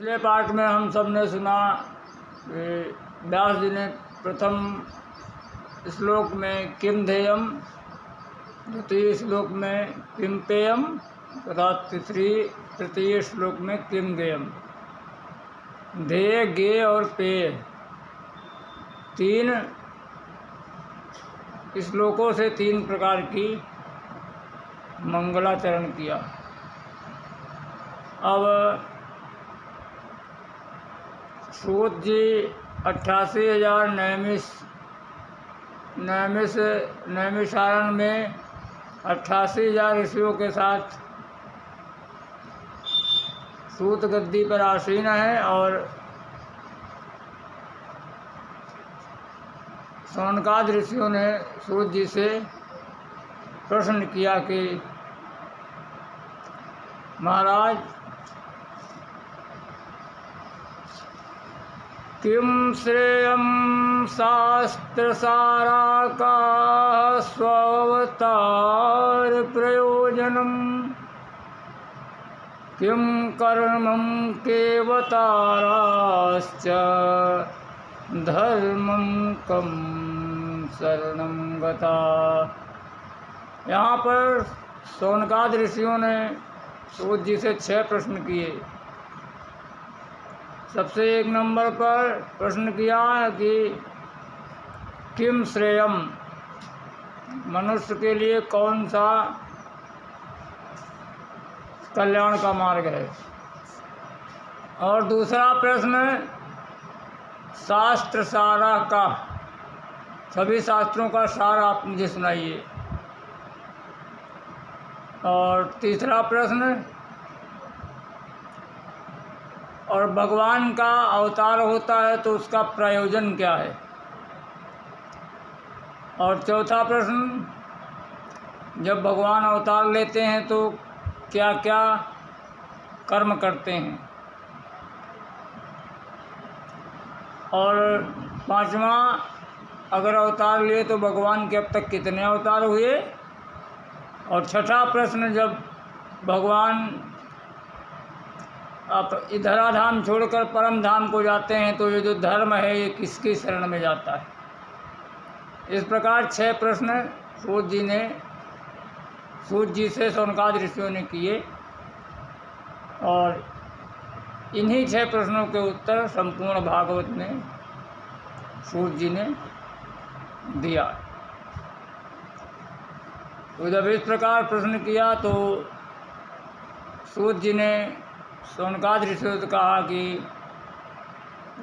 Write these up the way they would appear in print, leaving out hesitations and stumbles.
पिछले पाठ में हम सब ने सुना व्यास जी ने प्रथम श्लोक में किम ध्येयम, द्वितीय श्लोक में किम पेयम तथा तृतीय श्लोक में किम गेयम। ध्येय, गेय और पेय तीन श्लोकों से तीन प्रकार की मंगलाचरण किया। अब सूत जी 88,000 नैमिषारण में 88,000 ऋषियों के साथ सूत गद्दी पर आसीन है और सौनकाद ऋषियों ने सूत जी से प्रश्न किया कि महाराज, किम श्रेयम शास्त्रसारा का स्वावतार प्रयोजनम, किम कर्मं केवताराश्च धर्मं कम शरणं गता। यहाँ पर सौनकाद ऋषियों ने सूत जी से 6 प्रश्न किए। सबसे 1 नंबर पर प्रश्न किया कि किम श्रेयम, मनुष्य के लिए कौन सा कल्याण का मार्ग है। और दूसरा प्रश्न शास्त्र सारा का, सभी शास्त्रों का सार आप मुझे सुनाइए। और तीसरा प्रश्न, और भगवान का अवतार होता है तो उसका प्रयोजन क्या है। और चौथा प्रश्न, जब भगवान अवतार लेते हैं तो क्या क्या कर्म करते हैं। और 5वां, अगर अवतार लिए तो भगवान के अब तक कितने अवतार हुए। और 6ठा प्रश्न, जब भगवान आप धराधाम छोड़कर परम धाम को जाते हैं तो ये जो धर्म है ये किसकी शरण में जाता है। इस प्रकार 6 प्रश्न सूत जी से सौनकाद ऋषियों ने किए और इन्हीं 6 प्रश्नों के उत्तर संपूर्ण भागवत में सूत जी ने दिया। तो जब इस प्रकार प्रश्न किया तो सूत जी ने सौनकाद ऋषियों से कहा कि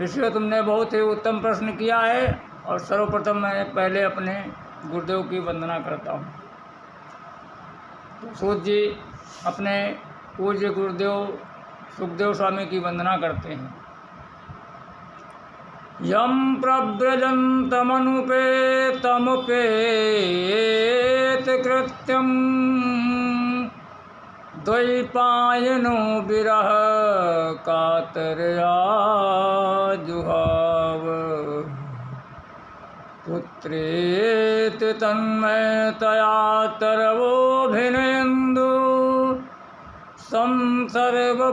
ऋषियों, तुमने बहुत ही उत्तम प्रश्न किया है और सर्वप्रथम मैं पहले अपने गुरुदेव की वंदना करता हूँ। तो सूत जी अपने पूज्य गुरुदेव सुखदेव स्वामी की वंदना करते हैं। यम प्रव्रजन्तमनुपेतमुपेत कृत्यम द्वैपायनो विरह कातरया जुहाव, पुत्रेति तन्मयतया तरवोऽभिनेन्दु सर्वभूतहृदयं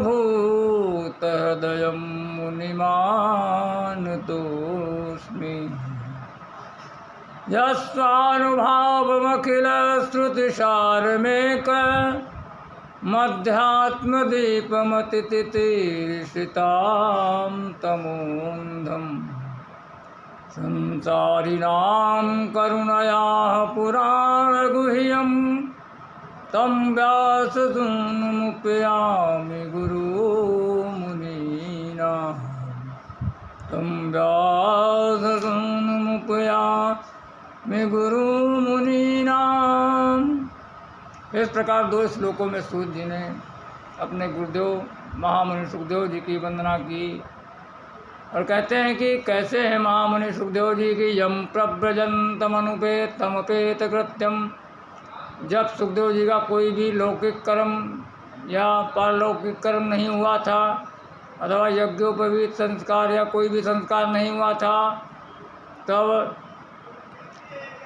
मुनिमानतोऽस्मि। यस्वानुभावमखिलश्रुतिसारमेक मध्यात्मदीपमतितितीर्षितां तमोन्धं संसारिणां करुणयाः पुराणगुह्यं तं व्याससूनुमुपयामि गुरुमुनीनां, तं व्याससूनुमुपयामि गुरुमुनीनां। इस प्रकार 2 श्लोकों में सूत जी ने अपने गुरुदेव महामुनि सुखदेव जी की वंदना की और कहते हैं कि कैसे हैं महामुनि सुखदेव जी की। यम प्रव्रजन्तमनुपेतमुपेत कृत्यम, जब सुखदेव जी का कोई भी लौकिक कर्म या पारलौकिक कर्म नहीं हुआ था अथवा यज्ञोपवीत संस्कार या कोई भी संस्कार नहीं हुआ था, तब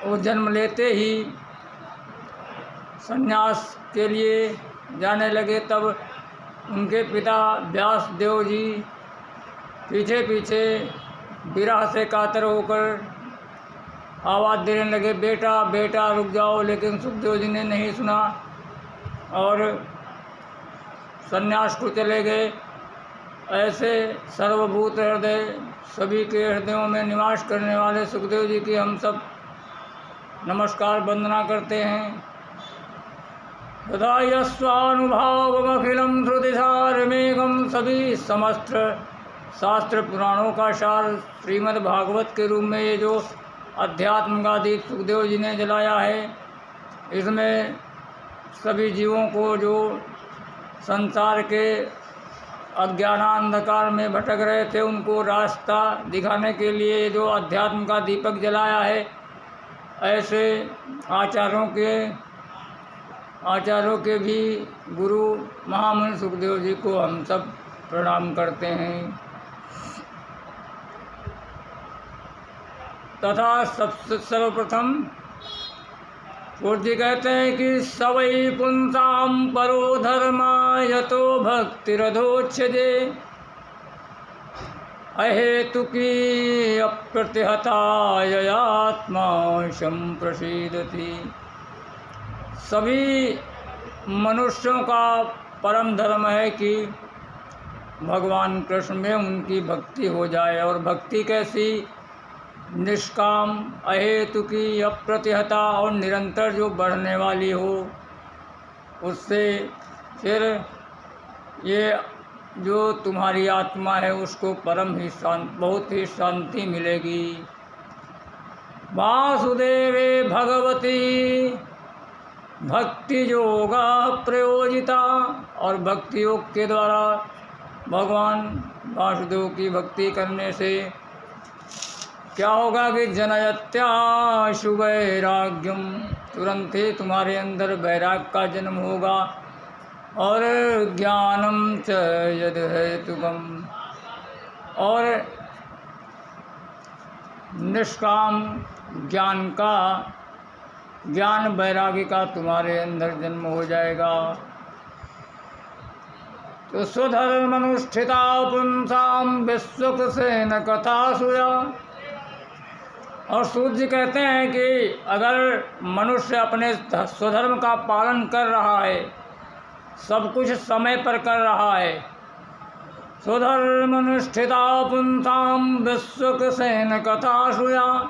वो जन्म लेते ही संन्यास के लिए जाने लगे। तब उनके पिता व्यासदेव जी पीछे पीछे विरह से कातर होकर आवाज़ देने लगे, बेटा बेटा रुक जाओ, लेकिन सुखदेव जी ने नहीं सुना और सन्यास को चले गए। ऐसे सर्वभूत हृदय, सभी के हृदयों में निवास करने वाले सुखदेव जी की हम सब नमस्कार वंदना करते हैं। तथा यस्वानुभावमखिलं श्रुतिसारमेघं, सभी समस्त शास्त्र पुराणों का सार श्रीमद् भागवत के रूप में ये जो अध्यात्म का दीप सुखदेव जी ने जलाया है, इसमें सभी जीवों को जो संसार के अज्ञानांधकार में भटक रहे थे उनको रास्ता दिखाने के लिए जो अध्यात्म का दीपक जलाया है, ऐसे आचार्यों के भी गुरु महामुनि सुखदेव जी को हम सब प्रणाम करते हैं। तथा सर्वप्रथम सूर्य जी कहते हैं कि सवै पुंसाम परो धर्म यतो भक्तिरधोच्यते, अहेतुकी अप्रतिहता ययात्मा संप्रसीदति। सभी मनुष्यों का परम धर्म है कि भगवान कृष्ण में उनकी भक्ति हो जाए, और भक्ति कैसी? निष्काम, अहेतुकी, अप्रतिहता और निरंतर जो बढ़ने वाली हो। उससे फिर ये जो तुम्हारी आत्मा है उसको परम ही बहुत ही शांति मिलेगी। वासुदेवे भगवती भक्ति योगा प्रयोजिता, और भक्ति योग के द्वारा भगवान वासुदेव की भक्ति करने से क्या होगा कि जनयत्याशु वैराग्यम, तुरंत ही तुम्हारे अंदर वैराग का जन्म होगा। और ज्ञानम च यद हेतुकम, और निष्काम ज्ञान वैराग्य का तुम्हारे अंदर जन्म हो जाएगा। तो स्वधर्मनुष्ठिता पुंसाम विश्वक से न कथा सुया। और सूर्य कहते हैं कि अगर मनुष्य अपने स्वधर्म का पालन कर रहा है, सब कुछ समय पर कर रहा है, स्वधर्मनुष्ठिता पुंसाम विश्वक सेन कथा सुया,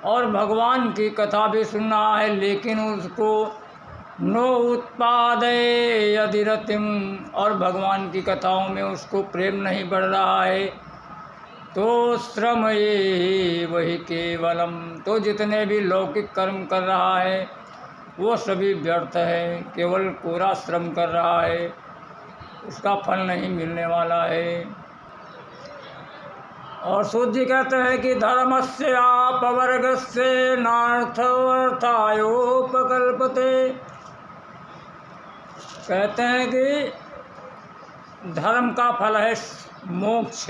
और भगवान की कथा भी सुन रहा है, लेकिन उसको नो उत्पादे यदि रतिम, और भगवान की कथाओं में उसको प्रेम नहीं बढ़ रहा है, तो श्रम ये वही केवलम, तो जितने भी लौकिक कर्म कर रहा है वो सभी व्यर्थ है, केवल कोरा श्रम कर रहा है, उसका फल नहीं मिलने वाला है। और सूर्य कहते हैं कि धर्मस्य अपवर्गस्य नार्थायोपकल्पते, कहते हैं कि धर्म का फल है मोक्ष,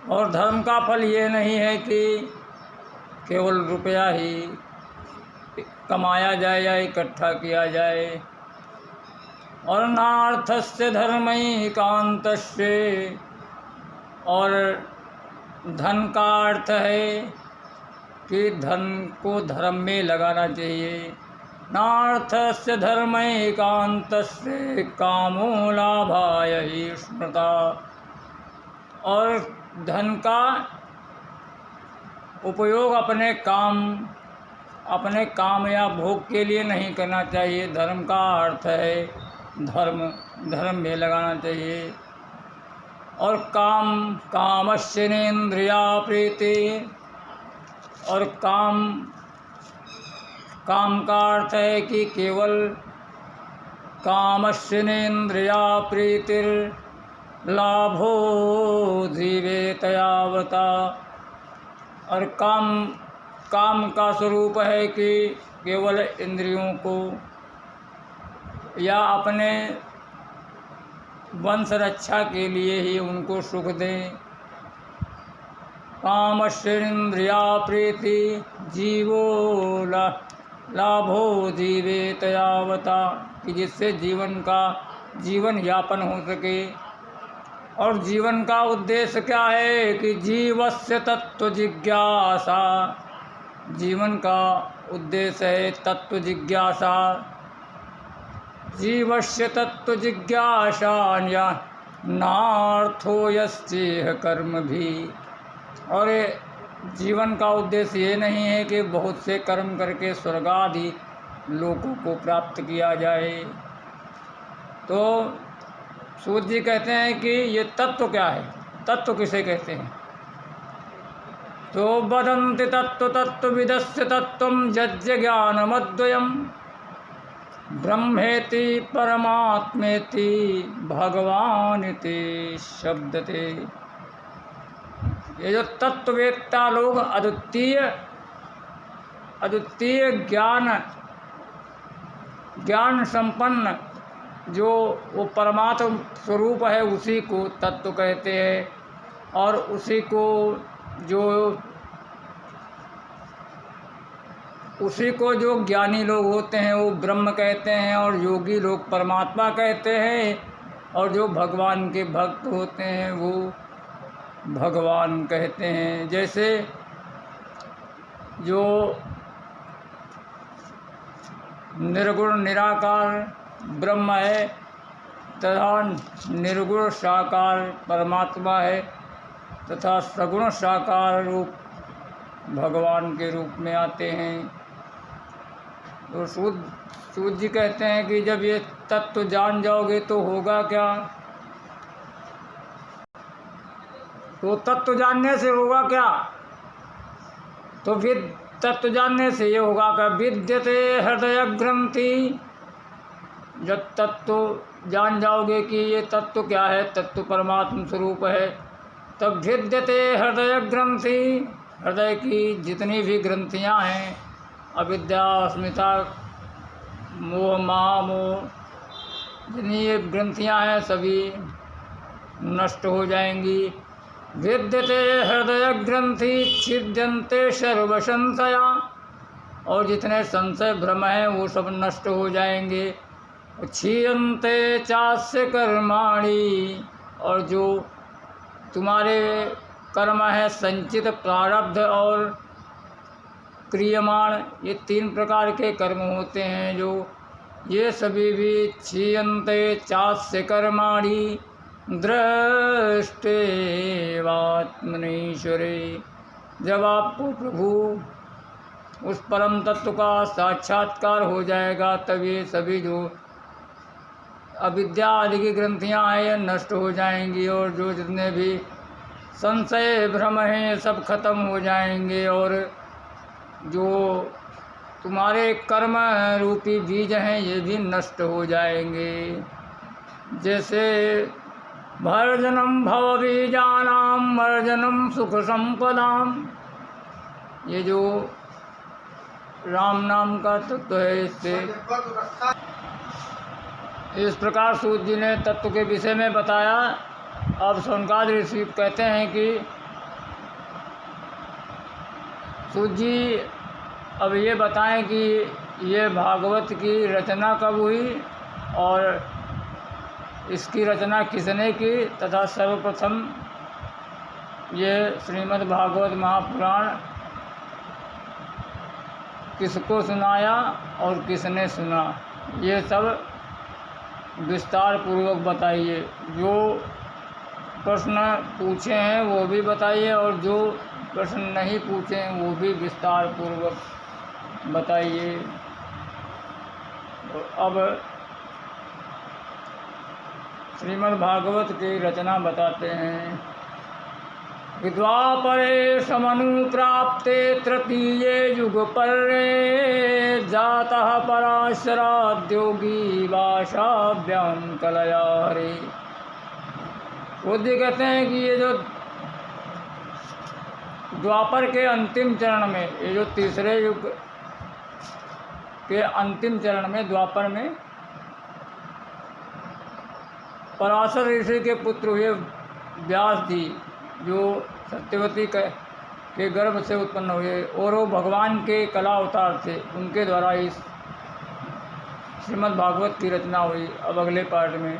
और धर्म का फल ये नहीं है कि केवल रुपया ही कमाया जाए या इकट्ठा किया जाए। और नार्थस्य धर्मैकान्तस्य, और धन का अर्थ है कि धन को धर्म में लगाना चाहिए। नार्थस्य धर्मैकान्तस्य कामो लाभाय हि स्मृता, और धन का उपयोग अपने काम या भोग के लिए नहीं करना चाहिए। धर्म का अर्थ है धर्म में लगाना चाहिए। और कामस्येन्द्रिया प्रीति, और काम का अर्थ है कि केवल कामस्येन्द्रिया प्रीतिर लाभो जीवेतयावता, और काम का स्वरूप है कि केवल इंद्रियों को या अपने वंश रक्षा के लिए ही उनको सुख दें। कामस्येन्द्रिया प्रीति जीवो लाभो जीवेतयावता, कि जिससे जीवन यापन हो सके। और जीवन का उद्देश्य क्या है कि जीवस्य तत्व जिज्ञासा, जीवन का उद्देश्य है तत्व जिज्ञासा। जीवस्य तत्व जिज्ञासा नार्थो यस्येह कर्म भी। और जीवन का उद्देश्य ये नहीं है कि बहुत से कर्म करके स्वर्ग आदि लोकों को प्राप्त किया जाए। तो सूत जी कहते हैं कि ये तत्व क्या है, तत्व किसे कहते हैं। तो वदन्ति तत्त्वविदस्य तत्त्वं यज्ञ ज्ञानमद्वयम् ब्रह्मेति परमात्मेति भगवानिति शब्दते। ये जो तत्ववेत्ता लोग अद्वितीय ज्ञान संपन्न जो वो परमात्म स्वरूप है उसी को तत्व कहते हैं। और उसी को जो ज्ञानी लोग होते हैं वो ब्रह्म कहते हैं, और योगी लोग परमात्मा कहते हैं, और जो भगवान के भक्त होते हैं वो भगवान कहते हैं। जैसे जो निर्गुण निराकार ब्रह्म है तथा निर्गुण साकार परमात्मा है तथा सगुण साकार रूप भगवान के रूप में आते हैं। तो सूत जी कहते हैं कि जब ये तत्व जान जाओगे तो होगा क्या। तो तत्व जानने से होगा क्या, तो तत्व जानने से ये होगा कि विद्यते हृदय ग्रंथि। जब तत्व जान जाओगे कि ये तत्व क्या है, तत्व परमात्म स्वरूप है, तब विद्यते हृदय ग्रंथि। हृदय की जितनी भी ग्रंथियां हैं, अविद्या अस्मिता मोह महामोह, जितनी ये ग्रंथियां हैं सभी नष्ट हो जाएंगी। विद्यते हृदय ग्रंथि छिद्यन्ते सर्व संशया। और जितने संशय भ्रम हैं वो सब नष्ट हो जाएंगे। क्षीयन्ते चास्य कर्माणि। और जो तुम्हारे कर्म है संचित प्रारब्ध और क्रियमाण, ये 3 प्रकार के कर्म होते हैं जो ये सभी भी क्षीयन्ते चास्य कर्माणि दृष्टेवात्मनीश्वरे। जब आपको प्रभु उस परम तत्व का साक्षात्कार हो जाएगा तब ये सभी जो अविद्या आदि की ग्रंथियां हैं ये नष्ट हो जाएंगी, और जो जितने भी संशय भ्रम हैं सब खत्म हो जाएंगे, और जो तुम्हारे कर्म रूपी बीज हैं ये भी नष्ट हो जाएंगे। जैसे भर्जनम भव बीजानाम मर्जनम सुख संपदाम। ये जो राम नाम का तत्व है, इससे इस प्रकार सूत जी ने तत्व के विषय में बताया। अब सौनकादि ऋषि कहते हैं कि सूत जी अब ये बताएं कि ये भागवत की रचना कब हुई और इसकी रचना किसने की, तथा सर्वप्रथम ये श्रीमद् भागवत महापुराण किसको सुनाया और किसने सुना, ये सब विस्तार पूर्वक बताइए। जो प्रश्न पूछे हैं वो भी बताइए, और जो प्रश्न नहीं पूछे हैं वो भी विस्तार पूर्वक बताइए। अब श्रीमद् भागवत की रचना बताते हैं। द्वापरे समनुप्राप्ते तृतीये युगपर्ये जातः पराशराद्योगी भाषाभ्यां कलया हरे। बुद्धि कहते हैं कि ये जो द्वापर के अंतिम चरण में, ये जो तीसरे युग के अंतिम चरण में द्वापर में पराशर ऋषि के पुत्र हुए व्यास जी, जो सत्यवती के गर्भ से उत्पन्न हुए और वो भगवान के कला अवतार थे, उनके द्वारा इस श्रीमद् भागवत की रचना हुई। अब अगले पार्ट में